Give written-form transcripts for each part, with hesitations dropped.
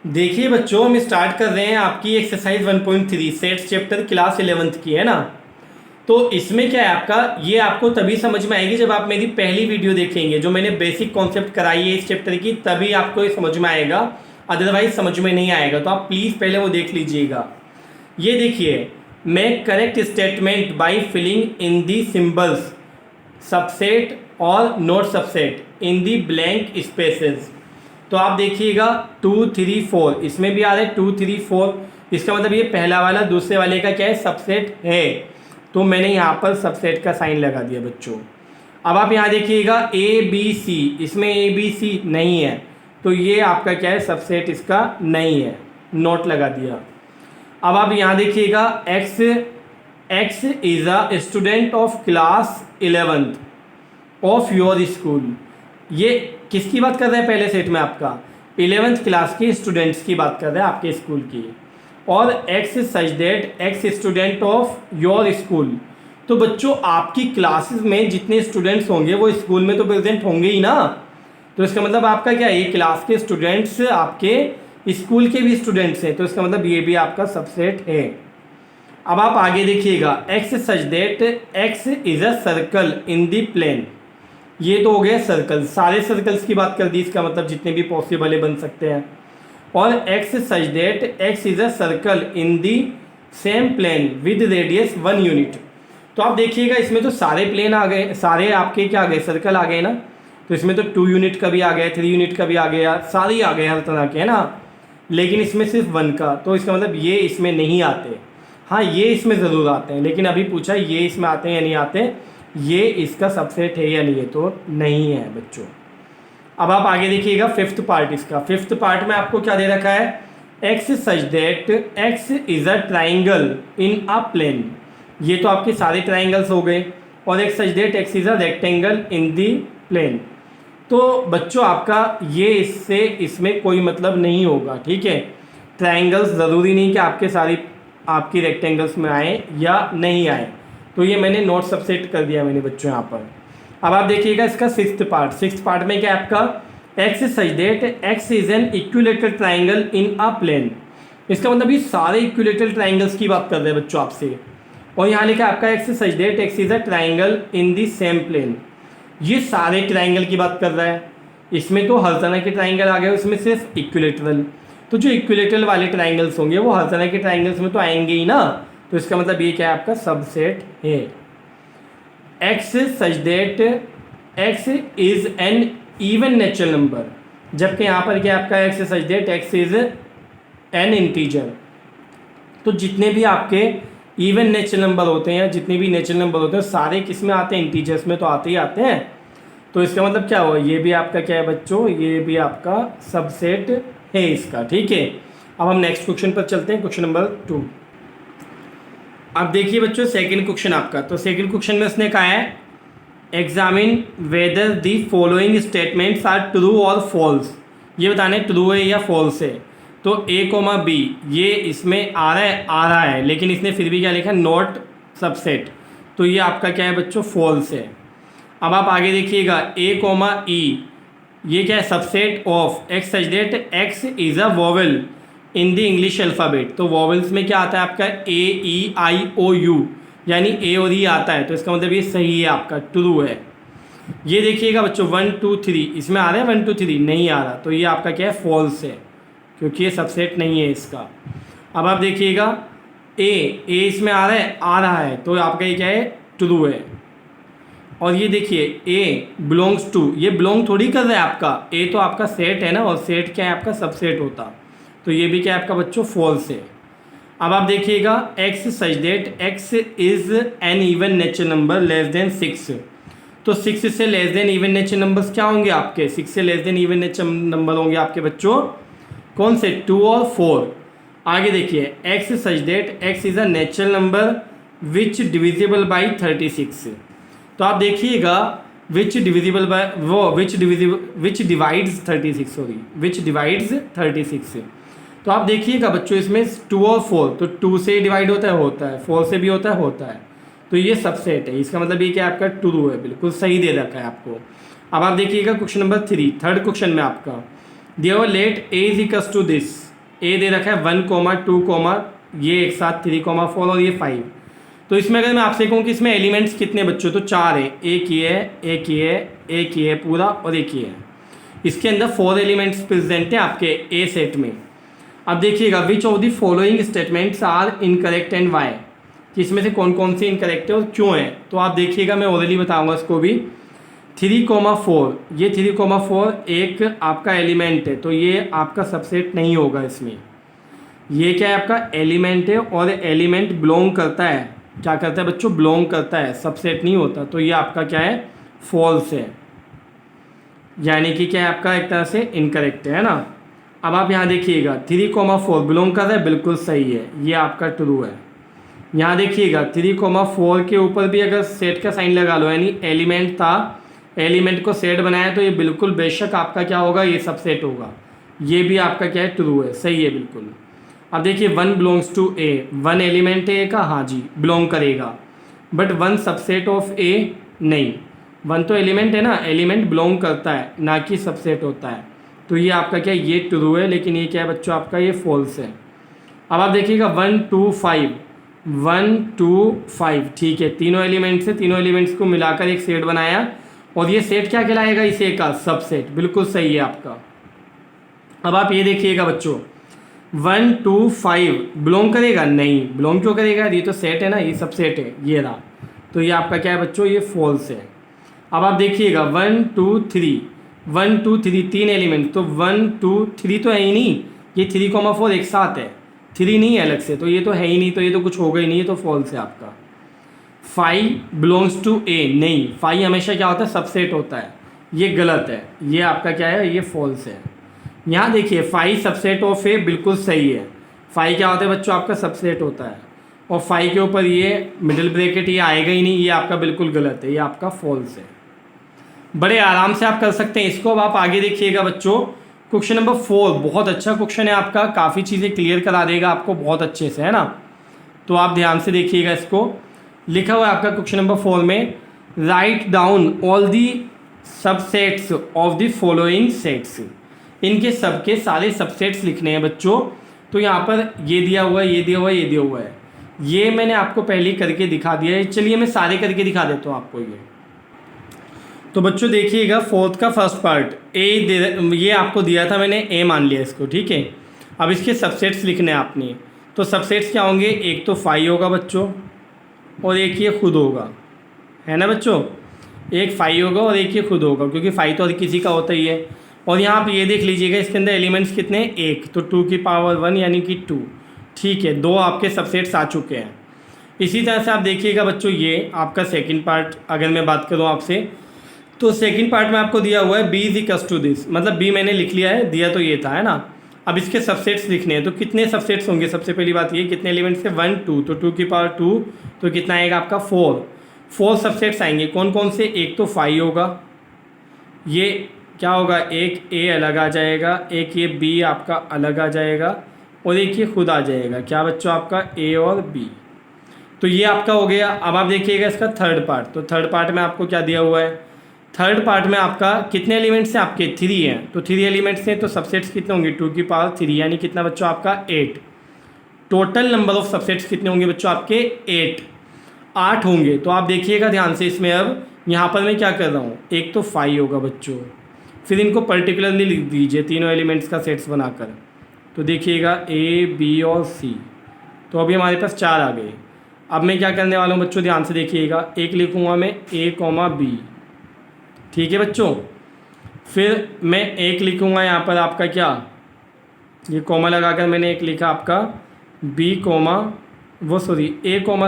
देखिए बच्चों, हम स्टार्ट कर रहे हैं आपकी exercise 1.3 sets chapter class 11th की, है ना। तो इसमें क्या है आपका, ये आपको तभी समझ में आएगी जब आप मेरी पहली वीडियो देखेंगे जो मैंने बेसिक कॉन्सेप्ट कराई है इस चैप्टर की, तभी आपको ये समझ में आएगा, अदरवाइज समझ में नहीं आएगा। तो आप प्लीज़ पहले वो देख लीजिएगा। ये देखिए, make correct statement by filling in the symbols subset और not subset in the blank spaces. तो आप देखिएगा 2 3 4 इसमें भी आ रहा है 2 3 4, इसका मतलब ये पहला वाला दूसरे वाले का क्या है, सबसेट है। तो मैंने यहाँ पर सबसेट का साइन लगा दिया बच्चों। अब आप यहाँ देखिएगा ABC, इसमें ABC नहीं है, तो ये आपका क्या है, सबसेट इसका नहीं है, नोट लगा दिया। अब आप यहाँ देखिएगा X is a student of class 11th of your school. ये किसकी बात कर रहा है, पहले सेट में आपका 11th क्लास के स्टूडेंट्स की बात कर रहा है, आपके स्कूल की। और X such that X student of your school. तो बच्चों आपकी क्लासेस में जितने स्टूडेंट्स होंगे वो स्कूल में तो प्रेजेंट होंगे ही ना। तो इसका मतलब आपका क्या है, ये क्लास के स्टूडेंट्स आपके स्कूल के भी स्टूडेंट्स हैं, तो इसका मतलब ये भी आपका सबसेट है। अब आप आगे देखिएगा X such that X is a circle in the plane. ये तो हो गया सर्कल, सारे सर्कल्स की बात कर दी, इसका मतलब जितने भी पॉसिबल है बन सकते हैं। और X such that X is a circle in the same plane with radius 1 unit. तो आप देखिएगा इसमें तो सारे प्लेन आ गए, सारे आपके क्या आ गए, सर्कल आ गए ना। तो इसमें तो 2 यूनिट का भी आ गया, 3 यूनिट का भी आ गया, सारे ही आ गए हर तरह के, है ना। लेकिन इसमें सिर्फ 1 का, तो इसका मतलब ये इसमें नहीं आते। हाँ, ये इसमें ज़रूर आते हैं, लेकिन अभी पूछा ये इसमें आते हैं या नहीं आते, ये इसका सबसेट है या नहीं है, तो नहीं है बच्चों। अब आप आगे देखिएगा फिफ्थ पार्ट, इसका फिफ्थ पार्ट में आपको क्या दे रखा है, X such that X is a triangle in a plane. ये तो आपके सारे ट्राइंगल्स हो गए। और X such that X is a rectangle in the plane. तो बच्चों आपका ये इससे इसमें कोई मतलब नहीं होगा, ठीक है। ट्राइंगल्स ज़रूरी नहीं कि आपके सारी आपकी रेक्टेंगल्स में आए या नहीं आए, तो ये मैंने नोट सबसेट कर दिया मैंने बच्चों यहाँ पर। अब आप देखिएगा इसका सिक्स्थ पार्ट में क्या है आपका, X such that X is an equilateral triangle in a plane. इसका मतलब ये सारे इक्विलेटरल ट्राइंगल्स की बात कर रहे हैं बच्चों आपसे। और यहाँ लिखा है आपका X such that X is a triangle in the same plane. ये सारे ट्राइंगल की बात कर रहा है। इसमें तो हर तरह के ट्राइंगल आ गए, उसमें सिर्फ इक्विलेटरल। तो जो इक्विलेटरल वाले ट्राइंगल्स होंगे वो हर तरह के ट्राइंगल्स में तो आएंगे ही ना। तो इसका मतलब ये क्या है, आपका सबसेट है। X such that X is N even natural number, जबकि यहाँ पर क्या आपका X such that X is N integer. तो जितने भी आपके इवन नेचुरल नंबर होते हैं, जितने भी नेचुरल नंबर होते हैं, सारे किस में आते हैं, इंटीजर्स में तो आते ही आते हैं। तो इसका मतलब क्या हुआ, ये भी आपका क्या है बच्चों, ये भी आपका सबसेट है इसका, ठीक है। अब हम नेक्स्ट क्वेश्चन पर चलते हैं, क्वेश्चन नंबर 2। अब देखिए बच्चों सेकंड क्वेश्चन आपका, तो सेकंड क्वेश्चन में उसने कहा है examine whether the following statements are true और फॉल्स। ये बताना है ट्रू है या फॉल्स है। तो A, B ये इसमें आ रहा है, लेकिन इसने फिर भी क्या लिखा, नॉट सबसेट। तो ये आपका क्या है बच्चों, फॉल्स है। अब आप आगे देखिएगा A, E ये क्या है, subset of X such that X is a vowel in the English alphabet. तो वॉवल्स में क्या आता है आपका A, E, I, O, U, यानी A और E आता है। तो इसका मतलब ये सही है, आपका ट्रू है। ये देखिएगा बच्चों 1 2 3 इसमें आ रहा है, 1 2 3 नहीं आ रहा, तो ये आपका क्या है, फॉल्स है, क्योंकि ये सबसेट नहीं है इसका। अब आप देखिएगा A इसमें आ रहा है, तो आपका ये क्या है, ट्रू है। और ये देखिए A बिलोंग्स टू, ये बिलोंग थोड़ी कर रहा है आपका, A तो आपका सेट है ना, और सेट क्या है आपका, सबसेट होता। तो ये भी क्या है आपका बच्चों, फॉल्स है। अब आप देखिएगा X such that X is an even natural number less than 6। तो 6 से less than even natural numbers क्या होंगे आपके, 6 से less than even natural number होंगे आपके बच्चों कौन से, 2 और 4। आगे देखिए X such that X is a natural number which divisible by 36। तो आप देखिएगा विच डिविजिबल बाय वो विच डिवाइड्स 36। तो आप देखिएगा बच्चों इसमें 2 और 4, तो 2 से डिवाइड होता है, 4 से भी होता है। तो ये सबसेट है, इसका मतलब ये क्या आपका ट्रू है, बिल्कुल सही दे रखा है आपको। अब आप देखिएगा क्वेश्चन नंबर 3, थर्ड क्वेश्चन में आपका दिया हुआ let A is equals to this. A दे रखा है 1 कोमा 2 कोमा ये एक साथ 3 कोमा 4 और ये 5। तो इसमें अगर मैं आपसे कहूँ कि इसमें एलिमेंट्स कितने बच्चों, तो 4 है, एक ये है, एक ये है, एक ये है पूरा और एक ये है। इसके अंदर 4 एलिमेंट्स प्रेजेंट है आपके ए सेट में। अब देखिएगा which of the following statements are incorrect and why, कि इसमें से कौन कौन से इनकरेक्ट है और क्यों है। तो आप देखिएगा, मैं ओरली बताऊंगा इसको भी। 3,4 ये 3,4 एक आपका एलिमेंट है, तो ये आपका सबसेट नहीं होगा इसमें। ये क्या है, आपका एलिमेंट है और एलिमेंट बिलोंग करता है, क्या करता है बच्चों, बिलोंग करता है, सबसेट नहीं होता। तो ये आपका क्या है, फॉल्स है, यानी कि क्या है आपका एक तरह से इनकरेक्ट है ना। अब आप यहाँ देखिएगा 3,4 बिलोंग कर रहा है, बिल्कुल सही है, ये आपका ट्रू है। यहाँ देखिएगा 3,4 के ऊपर भी अगर सेट का साइन लगा लो, यानी एलिमेंट था, एलिमेंट को सेट बनाया, तो ये बिल्कुल बेशक आपका क्या होगा, ये सबसेट होगा। ये भी आपका क्या है, ट्रू है, सही है बिल्कुल। अब देखिए 1 बिलोंग्स टू ए, 1 एलिमेंट है ए का, हाँ जी बिलोंग करेगा, बट 1 सबसेट ऑफ ए नहीं। 1 तो एलिमेंट है ना, एलिमेंट बिलोंग करता है, ना कि सबसेट होता है। तो ये आपका क्या है, ये ट्रू है, लेकिन ये क्या है बच्चों आपका, ये फॉल्स है। अब आप देखिएगा 1 2 5, 1 2 5, ठीक है, तीनों एलिमेंट्स से, तीनों एलिमेंट्स को मिलाकर एक सेट बनाया, और ये सेट क्या कहलाएगा, इसे का सबसेट, बिल्कुल सही है आपका। अब आप ये देखिएगा बच्चों 1 2 5 बिलोंग करेगा, नहीं, बिलोंग क्यों करेगा, ये तो सेट है ना, ये सबसेट है, ये रहा। तो ये आपका क्या है बच्चों, ये फॉल्स है। अब आप देखिएगा 1 2 3, 1 2 3 तीन एलिमेंट, तो 1 2 3 तो है ही नहीं, ये 3,4 एक साथ है, 3 नहीं है अलग से, तो ये तो है ही नहीं, तो ये तो कुछ होगा ही नहीं, ये तो फॉल्स है आपका। 5 बिलोंग्स टू ए, नहीं, 5 हमेशा क्या होता है, सबसेट होता है, ये गलत है, ये आपका क्या है, ये फॉल्स है। यहाँ देखिए 5 सबसेट ऑफ ए, बिल्कुल सही है। 5 क्या होता है बच्चों, आपका सबसेट होता है, और 5 के ऊपर ये मिडिल ब्रैकेट ये आएगा ही नहीं, ये आपका बिल्कुल गलत है, ये आपका फॉल्स है। बड़े आराम से आप कर सकते हैं इसको। अब आप आगे देखिएगा बच्चों, क्वेश्चन नंबर 4 बहुत अच्छा क्वेश्चन है आपका, काफ़ी चीज़ें क्लियर करा देगा आपको बहुत अच्छे से, है ना। तो आप ध्यान से देखिएगा इसको। लिखा हुआ है आपका क्वेश्चन नंबर 4 में, write down all the subsets of the following sets. इनके सबके सारे सबसेट्स लिखने हैं बच्चों। तो यहाँ पर ये दिया हुआ है, ये दिया हुआ है, ये दिया हुआ है, ये मैंने आपको पहले करके दिखा दिया है। चलिए मैं सारे करके दिखा देता हूँ आपको ये। तो बच्चों देखिएगा 4th का फर्स्ट पार्ट ये आपको दिया था मैंने, ए मान लिया इसको, ठीक है। अब इसके सबसेट्स लिखने हैं आपने। तो सबसेट्स क्या होंगे, एक तो 5 होगा बच्चों, और एक ये खुद होगा, है ना बच्चों, एक 5 होगा और एक ये खुद होगा, क्योंकि 5 तो हर किसी का होता ही है। और यहाँ पर ये देख लीजिएगा, इसके अंदर एलिमेंट्स कितने हैं, एक, तो 2 की पावर 1 यानी कि 2, ठीक है, 2 आपके सबसेट्स आ चुके हैं। इसी तरह से आप देखिएगा बच्चों, ये आपका सेकंड पार्ट अगर मैं बात करूँ आपसे, तो सेकंड पार्ट में आपको दिया हुआ है b is equals to this, मतलब b मैंने लिख लिया है, दिया तो ये था, है ना। अब इसके सबसेट्स लिखने हैं, तो कितने सबसेट्स होंगे, सबसे पहली बात ये कितने एलिमेंट्स है, 1 2, तो 2 की पावर 2, तो कितना आएगा आपका 4 सबसेट्स आएंगे। कौन कौन से, एक तो 5 होगा, ये क्या होगा, एक a अलग आ जाएगा, एक ये b आपका अलग आ जाएगा, और एक ये खुद आ जाएगा, क्या बच्चों आपका a और b। तो ये आपका हो गया। अब आप देखिएगा इसका थर्ड पार्ट, तो थर्ड पार्ट में आपको क्या दिया हुआ है, थर्ड पार्ट में आपका कितने एलिमेंट्स हैं, आपके 3 हैं, तो 3 एलिमेंट्स हैं, तो सबसेट्स कितने होंगे, 2 की पावर 3, यानी कितना बच्चों आपका 8। टोटल नंबर ऑफ सबसेट्स कितने होंगे बच्चों आपके 8 होंगे। तो आप देखिएगा ध्यान से इसमें। अब यहाँ पर मैं क्या कर रहा हूँ, एक तो 5 होगा बच्चों, फिर इनको पर्टिकुलरली लिख दीजिए तीनों एलिमेंट्स का सेट्स बनाकर। तो देखिएगा a b और c, तो अभी हमारे पास 4 आ गए। अब मैं क्या करने वाला हूँ बच्चों, ध्यान से देखिएगा, एक लिखूँगा मैं a, b, ठीक है बच्चों। फिर मैं एक लिखूँगा यहाँ पर आपका क्या, ये कॉमा लगाकर मैंने एक लिखा आपका b, a,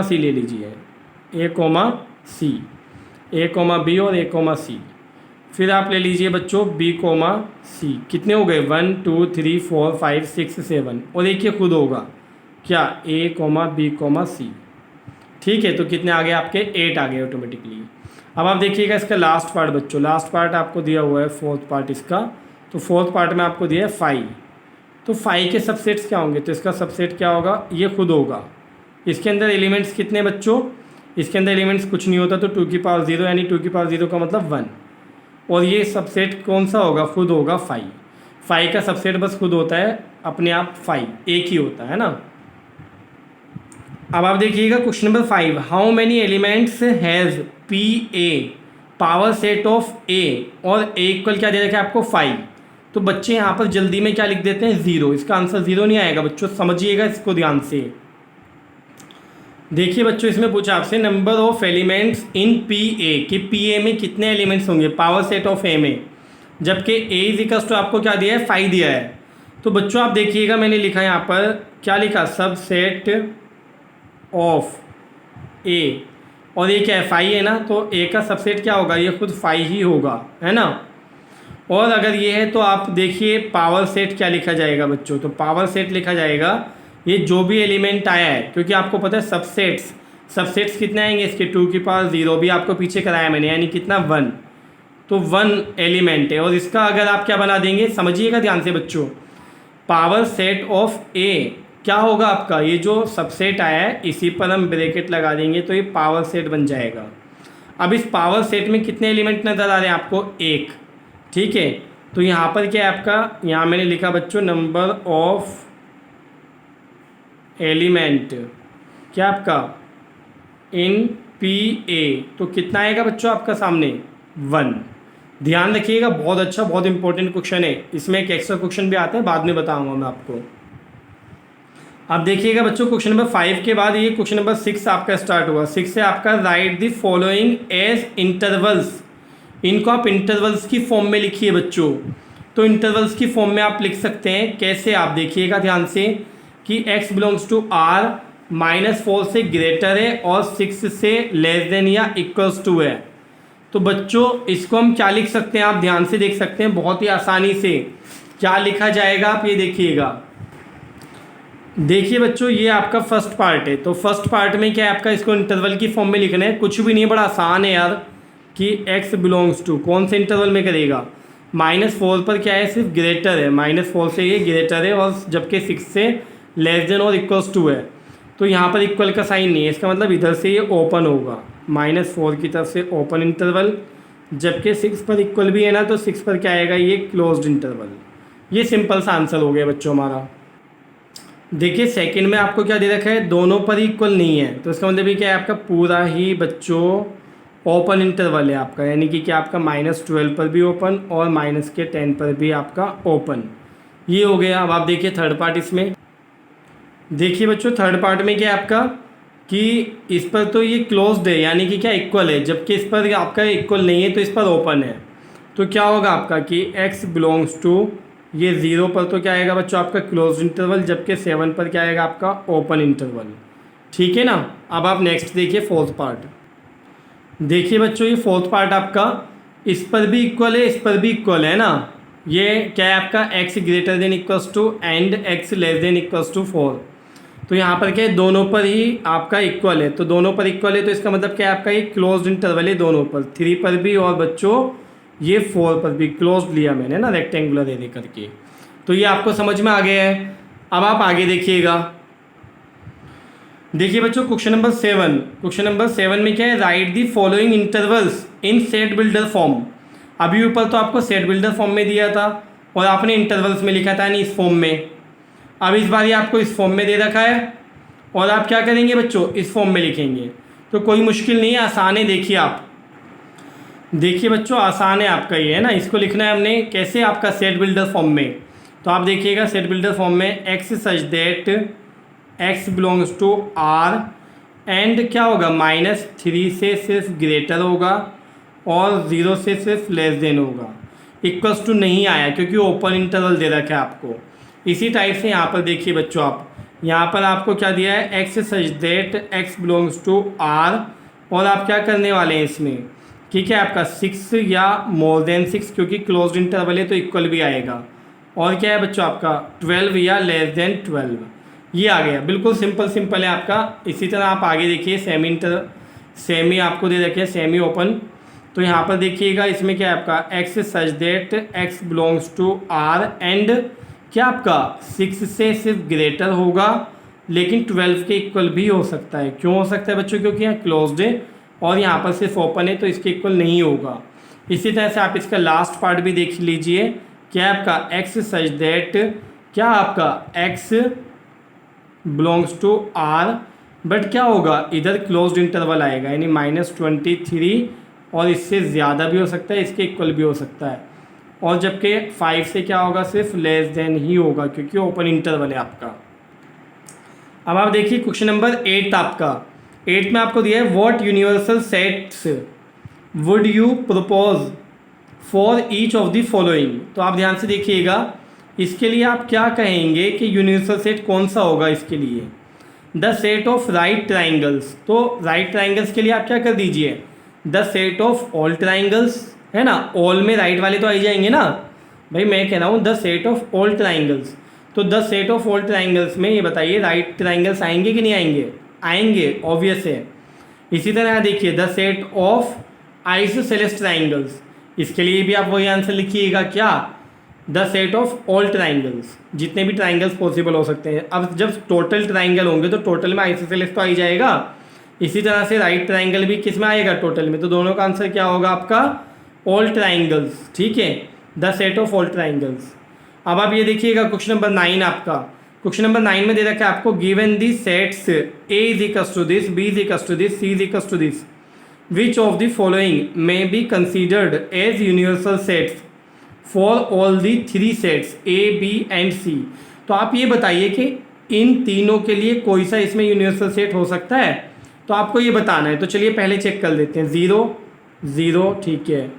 c ले लीजिए, a, b और a, c। फिर आप ले लीजिए बच्चों b, c, कितने हो गए, 1 2 3 4 5 6 7, और एक ये खुद होगा क्या, a, b, c, ठीक है। तो कितने आ गए आपके 8 आ गए ऑटोमेटिकली। अब आप देखिएगा इसका लास्ट पार्ट बच्चों, लास्ट पार्ट आपको दिया हुआ है 4th पार्ट इसका, तो 4th पार्ट में आपको दिया है 5। तो 5 के सबसेट्स क्या होंगे, तो इसका सबसेट क्या होगा, ये खुद होगा। इसके अंदर एलिमेंट्स कितने बच्चों, इसके अंदर एलिमेंट्स कुछ नहीं होता, तो 2 की पावर 0, यानी 2 की पावर 0 का मतलब 1, और ये सबसेट कौन सा होगा, खुद होगा 5। फाइव का सबसेट बस खुद होता है अपने आप, फाइव एक ही होता है ना। अब आप देखिएगा question number 5, how many elements has P A power set of A, और ए इक्वल क्या दे रखा है आपको 5। तो बच्चे यहाँ पर जल्दी में क्या लिख देते हैं 0, इसका आंसर 0 नहीं आएगा बच्चों, समझिएगा इसको ध्यान से। देखिए बच्चों इसमें पूछा आपसे number of elements in P A, कि पी ए में कितने एलिमेंट्स होंगे पावर सेट ऑफ ए में, जबकि ए इज इक्वल्स टू आपको क्या दिया है 5 दिया है। तो बच्चों आप देखिएगा मैंने लिखा है यहाँ पर क्या लिखा, सब सेट ऑफ ए, और ये क्या है 5 है ना, तो ए का सबसेट क्या होगा, ये खुद 5 ही होगा, है ना। और अगर ये है तो आप देखिए पावर सेट क्या लिखा जाएगा बच्चों, तो पावर सेट लिखा जाएगा ये जो भी एलिमेंट आया है, क्योंकि आपको पता है सबसेट्स कितने आएंगे इसके 2 की पावर 0 भी आपको पीछे कराया मैंने, यानी कितना 1, तो 1 एलिमेंट है। और इसका अगर आप क्या बना देंगे समझिएगा ध्यान से बच्चों, पावर सेट ऑफ ए क्या होगा आपका, ये जो सबसेट आया है इसी पर हम ब्रैकेट लगा देंगे तो ये पावर सेट बन जाएगा। अब इस पावर सेट में कितने एलिमेंट नज़र आ रहे हैं आपको, 1, ठीक है। तो यहाँ पर क्या है आपका, यहाँ मैंने लिखा बच्चों नंबर ऑफ एलिमेंट क्या आपका इन पी ए, तो कितना आएगा बच्चों आपका सामने 1। ध्यान रखिएगा बहुत अच्छा, बहुत इंपॉर्टेंट क्वेश्चन है, इसमें एक एक्स्ट्रा क्वेश्चन भी आता है बाद में बताऊंगा मैं आपको। अब देखिएगा बच्चों क्वेश्चन नंबर 5 के बाद ये क्वेश्चन नंबर 6 आपका स्टार्ट हुआ। 6 से आपका write the following as intervals, इनको आप इंटरवल्स की फॉर्म में लिखिए बच्चों। तो इंटरवल्स की फॉर्म में आप लिख सकते हैं कैसे, आप देखिएगा ध्यान से कि x बिलोंग्स टू r -4 से ग्रेटर है और 6 से लेस देन या इक्वल्स टू है। तो बच्चों इसको हम क्या लिख सकते हैं, आप ध्यान से देख सकते हैं बहुत ही आसानी से क्या लिखा जाएगा, आप ये देखिएगा। देखिए बच्चों ये आपका फर्स्ट पार्ट है, तो फर्स्ट पार्ट में क्या है आपका, इसको इंटरवल की फॉर्म में लिखना है, कुछ भी नहीं, बड़ा आसान है यार, कि x बिलोंग्स टू कौन से इंटरवल में करेगा, -4 पर क्या है सिर्फ ग्रेटर है, -4 से ये ग्रेटर है, और जबकि 6 से लेस देन और इक्वल्स टू है। तो यहाँ पर इक्वल का साइन नहीं है, इसका मतलब इधर से ये ओपन होगा, -4 की तरफ से ओपन इंटरवल, जबकि 6 पर इक्वल भी है ना, तो 6 पर क्या आएगा ये क्लोज्ड इंटरवल। ये सिंपल सा आंसर हो गया बच्चों हमारा। देखिए सेकंड में आपको क्या दे रखा है, दोनों पर इक्वल नहीं है, तो इसका मतलब ये क्या है आपका पूरा ही बच्चों ओपन इंटरवल है आपका, यानी कि क्या आपका -12 पर भी ओपन और -10 पर भी आपका ओपन, ये हो गया। अब आप देखिए थर्ड पार्ट, इसमें देखिए बच्चों थर्ड पार्ट में क्या है आपका कि इस पर तो ये क्लोज्ड है, यानी कि क्या इक्वल है, जबकि इस पर आपका इक्वल नहीं है तो इस पर ओपन है। तो क्या होगा आपका कि x बिलोंग्स टू ये 0 पर तो क्या आएगा बच्चों आपका क्लोज इंटरवल, जबकि 7 पर क्या आएगा आपका ओपन इंटरवल, ठीक है ना। अब आप नेक्स्ट देखिए फोर्थ पार्ट। देखिए बच्चों ये फोर्थ पार्ट आपका इस पर भी इक्वल है, इस पर भी इक्वल है ना। ये क्या है आपका x greater than equals to and x less than equals to 4। तो यहाँ पर क्या है दोनों पर ही आपका इक्वल है, तो दोनों पर इक्वल है तो इसका मतलब क्या है आपका ये क्लोज्ड इंटरवल है दोनों पर, 3 पर भी और बच्चों ये 4 पर भी क्लोज्ड लिया मैंने ना रेक्टेंगुलर एरिया करके। तो ये आपको समझ में आ गया है। अब आप आगे देखिएगा, देखिए बच्चों क्वेश्चन नंबर 7। क्वेश्चन नंबर 7 में क्या है, right the following intervals in set builder form. अभी ऊपर तो आपको सेट बिल्डर फॉर्म में दिया था और आपने इंटरवल्स में लिखा था नहीं इस फॉर्म में। अब इस बार ये आपको इस फॉर्म में दे रखा है और आप क्या करेंगे बच्चों इस फॉर्म में लिखेंगे। तो कोई मुश्किल नहीं है, आसान है। देखिए आप देखिए बच्चों आसान है आपका ये, है ना। इसको लिखना है हमने कैसे, आपका सेट बिल्डर फॉर्म में। तो आप देखिएगा सेट बिल्डर फॉर्म में x such that x belongs to r and क्या होगा -3 से सिर्फ ग्रेटर होगा और 0 से सिर्फ लेस देन होगा। इक्वल्स टू नहीं आया क्योंकि ओपन इंटरवल दे रखा है आपको। इसी टाइप से यहाँ पर देखिए बच्चों, आप यहाँ पर आपको क्या दिया है, x such that x belongs to r, और आप क्या करने वाले हैं इसमें, ठीक है आपका 6 या मोर देन 6 क्योंकि क्लोज्ड इंटरवल है तो इक्वल भी आएगा, और क्या है बच्चों आपका 12 या लेस देन 12, ये आ गया। बिल्कुल सिंपल है आपका। इसी तरह आप आगे देखिए सेमी आपको दे रखे सेमी ओपन। तो यहाँ पर देखिएगा इसमें क्या है आपका x such that x belongs to r and क्या आपका 6 से सिर्फ ग्रेटर होगा लेकिन 12 के इक्वल भी हो सकता है। क्यों हो सकता है बच्चों, क्योंकि यहाँ क्लोज्ड है और यहाँ पर सिर्फ ओपन है तो इसके इक्वल नहीं होगा। इसी तरह से आप इसका लास्ट पार्ट भी देख लीजिए क्या आपका x सच दैट, क्या आपका x belongs to R, but क्या होगा इधर क्लोज्ड इंटरवल आएगा, यानी -23 और इससे ज़्यादा भी हो सकता है, इसके इक्वल भी हो सकता है, और जबकि 5 से क्या होगा, सिर्फ लेस देन ही होगा क्योंकि ओपन इंटरवल है आपका। अब आप देखिए क्वेश्चन नंबर 8 आपका, 8 में आपको दिया है what universal sets would you propose for each of the following. तो आप ध्यान से देखिएगा, इसके लिए आप क्या कहेंगे कि यूनिवर्सल सेट कौन सा होगा इसके लिए, the set of right triangles. तो राइट ट्राइंगल्स के लिए आप क्या कर दीजिए, the set of all triangles, है ना, ऑल में राइट वाले तो आ जाएंगे ना भाई, मैं कह रहा हूँ the set of all triangles. तो the set of all triangles में ये बताइए राइट ट्राइंगल्स आएंगे कि नहीं आएंगे, आएंगे, ऑब्वियस है। इसी तरह देखिए the set of isosceles triangles, इसके लिए भी आप वही आंसर लिखिएगा, क्या, the set of all triangles, जितने भी ट्राइंगल्स पॉसिबल हो सकते हैं। अब जब टोटल ट्राइंगल होंगे तो टोटल में आइसोसेलेस तो आ ही जाएगा, इसी तरह से राइट ट्राइंगल भी किस में आएगा, टोटल में। तो दोनों का आंसर क्या होगा आपका, ऑल ट्राइंगल्स, ठीक है, the set of all triangles. अब आप ये देखिएगा क्वेश्चन नंबर 9 आपका, क्वेश्चन नंबर 9 में दे रखा है आपको given the sets A is equals to this, B is equals to this, C is equals to this, which of the following may be considered as universal sets for all the 3 sets A B and C. तो आप ये बताइए कि इन तीनों के लिए कोई सा इसमें यूनिवर्सल सेट हो सकता है, तो आपको ये बताना है। तो चलिए पहले चेक कर लेते हैं, 0 0, ठीक है,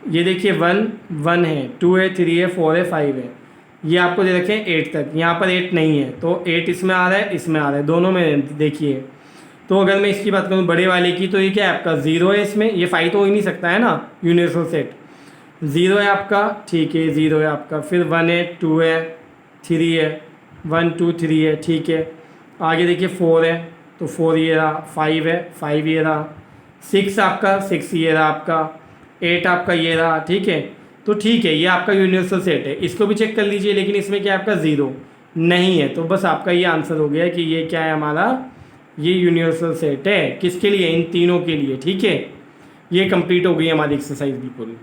ये देखिए 1 1 है, 2 है, 3 है, 4 है, 5 है, ये आपको दे रखे हैं 8 तक, यहाँ पर 8 नहीं है, तो 8 इसमें आ रहा है, इसमें आ रहा है, दोनों में देखिए। तो अगर मैं इसकी बात करूँ बड़े वाले की, तो ये क्या है आपका 0 है, इसमें ये 5 तो हो ही नहीं सकता है ना यूनिवर्सल सेट, 0 है आपका, ठीक है, 0 है आपका, फिर 1 है, 2 है, 3 है, 1 2 3 है, ठीक है, आगे देखिए 4 है, तो 4 ये रहा, 5 है, 5 ये रहा, 6 आपका, 6 ये रहा आपका, 8 आपका ये रहा, ठीक है। तो ठीक है, ये आपका यूनिवर्सल सेट है, इसको भी चेक कर लीजिए, लेकिन इसमें क्या है आपका 0 नहीं है, तो बस आपका ये आंसर हो गया कि ये क्या है हमारा, ये यूनिवर्सल सेट है, किसके लिए, इन तीनों के लिए, ठीक है। ये कंप्लीट हो गई हमारी एक्सरसाइज बिल्कुल।